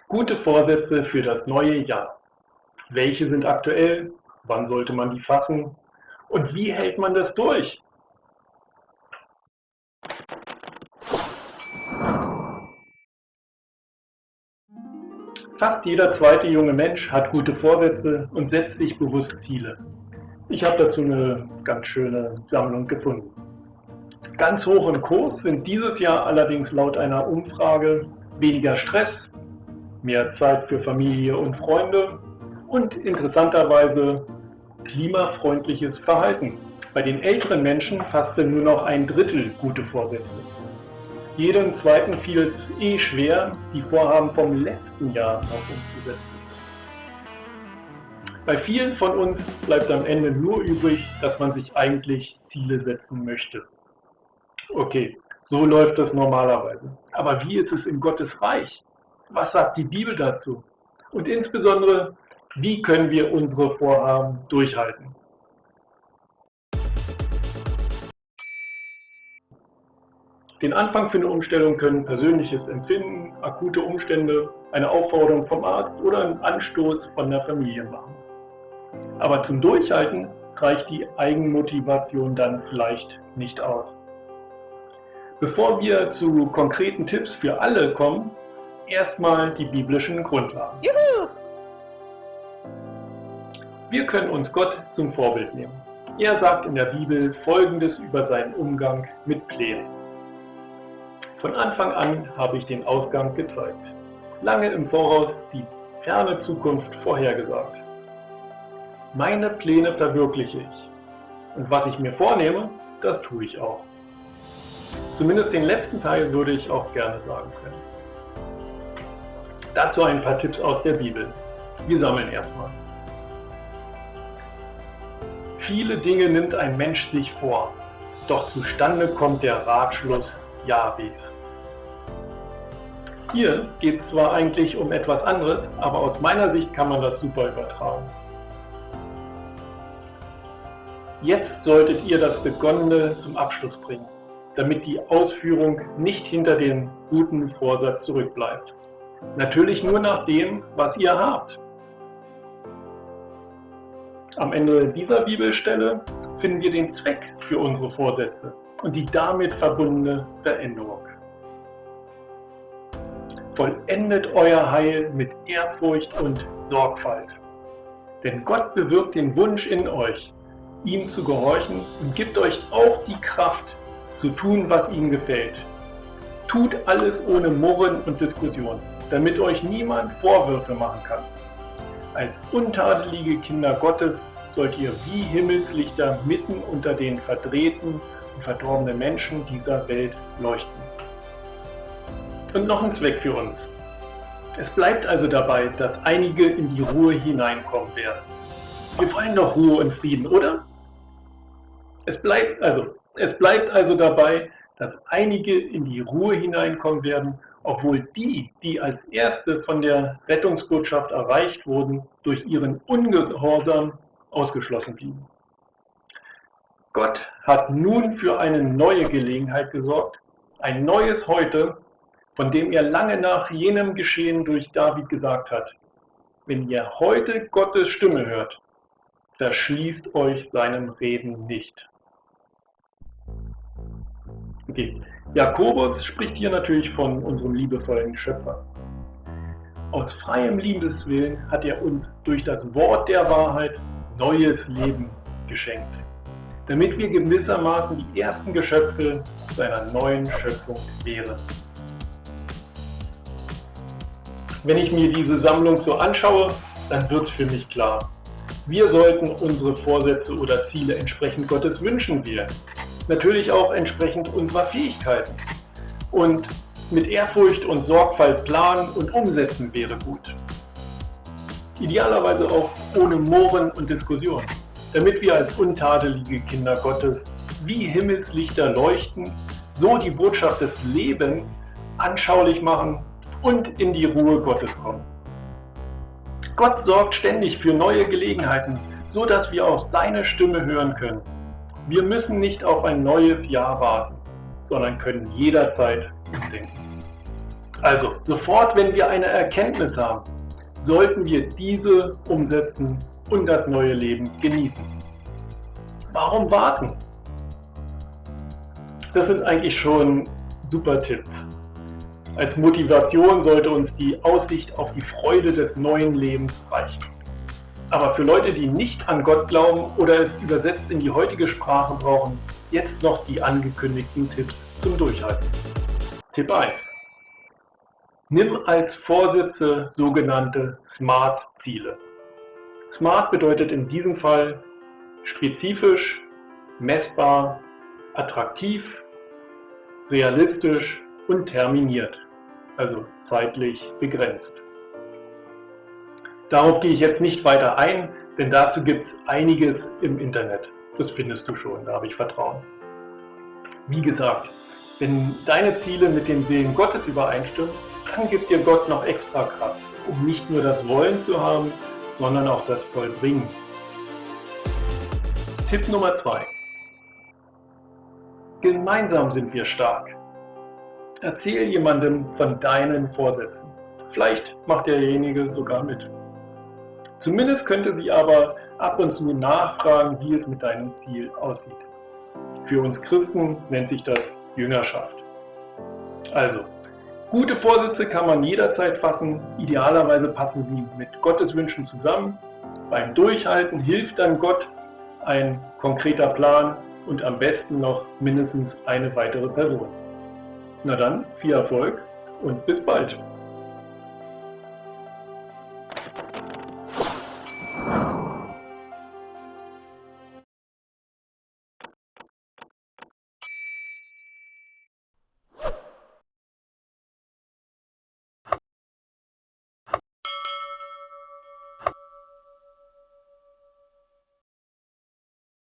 Gute Vorsätze für das neue Jahr. Welche sind aktuell? Wann sollte man die fassen? Und wie hält man das durch? Fast jeder zweite junge Mensch hat gute Vorsätze und setzt sich bewusst Ziele. Ich habe dazu eine ganz schöne Sammlung gefunden. Ganz hoch im Kurs sind dieses Jahr allerdings laut einer Umfrage weniger Stress, mehr Zeit für Familie und Freunde und interessanterweise klimafreundliches Verhalten. Bei den älteren Menschen fasste nur noch ein Drittel gute Vorsätze. Jedem Zweiten fiel es schwer, die Vorhaben vom letzten Jahr noch umzusetzen. Bei vielen von uns bleibt am Ende nur übrig, dass man sich eigentlich Ziele setzen möchte. Okay, so läuft das normalerweise. Aber wie ist es in Gottes Reich? Was sagt die Bibel dazu? Und insbesondere, wie können wir unsere Vorhaben durchhalten? Den Anfang für eine Umstellung können persönliches Empfinden, akute Umstände, eine Aufforderung vom Arzt oder ein Anstoß von der Familie machen. Aber zum Durchhalten reicht die Eigenmotivation dann vielleicht nicht aus. Bevor wir zu konkreten Tipps für alle kommen, erstmal die biblischen Grundlagen. Juhu! Wir können uns Gott zum Vorbild nehmen. Er sagt in der Bibel Folgendes über seinen Umgang mit Plänen. Von Anfang an habe ich den Ausgang gezeigt, lange im Voraus die ferne Zukunft vorhergesagt. Meine Pläne verwirkliche ich. Und was ich mir vornehme, das tue ich auch. Zumindest den letzten Teil würde ich auch gerne sagen können. Dazu ein paar Tipps aus der Bibel. Wir sammeln erstmal. Viele Dinge nimmt ein Mensch sich vor, doch zustande kommt der Ratschluss Jahwes. Hier geht es zwar eigentlich um etwas anderes, aber aus meiner Sicht kann man das super übertragen. Jetzt solltet ihr das Begonnene zum Abschluss bringen, damit die Ausführung nicht hinter dem guten Vorsatz zurückbleibt. Natürlich nur nach dem, was ihr habt. Am Ende dieser Bibelstelle finden wir den Zweck für unsere Vorsätze und die damit verbundene Veränderung. Vollendet euer Heil mit Ehrfurcht und Sorgfalt. Denn Gott bewirkt den Wunsch in euch, ihm zu gehorchen und gibt euch auch die Kraft, zu tun, was ihm gefällt. Tut alles ohne Murren und Diskussion, damit euch niemand Vorwürfe machen kann. Als untadelige Kinder Gottes sollt ihr wie Himmelslichter mitten unter den verdrehten und verdorbenen Menschen dieser Welt leuchten. Und noch ein Zweck für uns. Es bleibt also dabei, dass einige in die Ruhe hineinkommen werden. Wir wollen doch Ruhe und Frieden, oder? Es bleibt also dabei, dass einige in die Ruhe hineinkommen werden, obwohl die, die als Erste von der Rettungsbotschaft erreicht wurden, durch ihren Ungehorsam ausgeschlossen blieben. Gott hat nun für eine neue Gelegenheit gesorgt, ein neues Heute, von dem er lange nach jenem Geschehen durch David gesagt hat: Wenn ihr heute Gottes Stimme hört, verschließt euch seinem Reden nicht. Okay. Jakobus spricht hier natürlich von unserem liebevollen Schöpfer. Aus freiem Liebeswillen hat er uns durch das Wort der Wahrheit neues Leben geschenkt, damit wir gewissermaßen die ersten Geschöpfe seiner neuen Schöpfung wären. Wenn ich mir diese Sammlung so anschaue, dann wird es für mich klar. Wir sollten unsere Vorsätze oder Ziele entsprechend Gottes Wünschen wählen. Natürlich auch entsprechend unserer Fähigkeiten. Und mit Ehrfurcht und Sorgfalt planen und umsetzen wäre gut. Idealerweise auch ohne Murren und Diskussion, damit wir als untadelige Kinder Gottes wie Himmelslichter leuchten, so die Botschaft des Lebens anschaulich machen und in die Ruhe Gottes kommen. Gott sorgt ständig für neue Gelegenheiten, so dass wir auf seine Stimme hören können. Wir müssen nicht auf ein neues Jahr warten, sondern können jederzeit umdenken. Also, sofort, wenn wir eine Erkenntnis haben, sollten wir diese umsetzen und das neue Leben genießen. Warum warten? Das sind eigentlich schon super Tipps. Als Motivation sollte uns die Aussicht auf die Freude des neuen Lebens reichen. Aber für Leute, die nicht an Gott glauben oder es übersetzt in die heutige Sprache brauchen, jetzt noch die angekündigten Tipps zum Durchhalten. Tipp 1. Nimm als Vorsätze sogenannte SMART-Ziele. SMART bedeutet in diesem Fall spezifisch, messbar, attraktiv, realistisch und terminiert, also zeitlich begrenzt. Darauf gehe ich jetzt nicht weiter ein, denn dazu gibt es einiges im Internet. Das findest du schon, da habe ich Vertrauen. Wie gesagt, wenn deine Ziele mit dem Willen Gottes übereinstimmen, dann gibt dir Gott noch extra Kraft, um nicht nur das Wollen zu haben, sondern auch das Vollbringen. Tipp Nummer 2. Gemeinsam sind wir stark. Erzähl jemandem von deinen Vorsätzen. Vielleicht macht derjenige sogar mit. Zumindest könnte sie aber ab und zu nachfragen, wie es mit deinem Ziel aussieht. Für uns Christen nennt sich das Jüngerschaft. Also, gute Vorsätze kann man jederzeit fassen. Idealerweise passen sie mit Gottes Wünschen zusammen. Beim Durchhalten hilft dann Gott ein konkreter Plan und am besten noch mindestens eine weitere Person. Na dann, viel Erfolg und bis bald!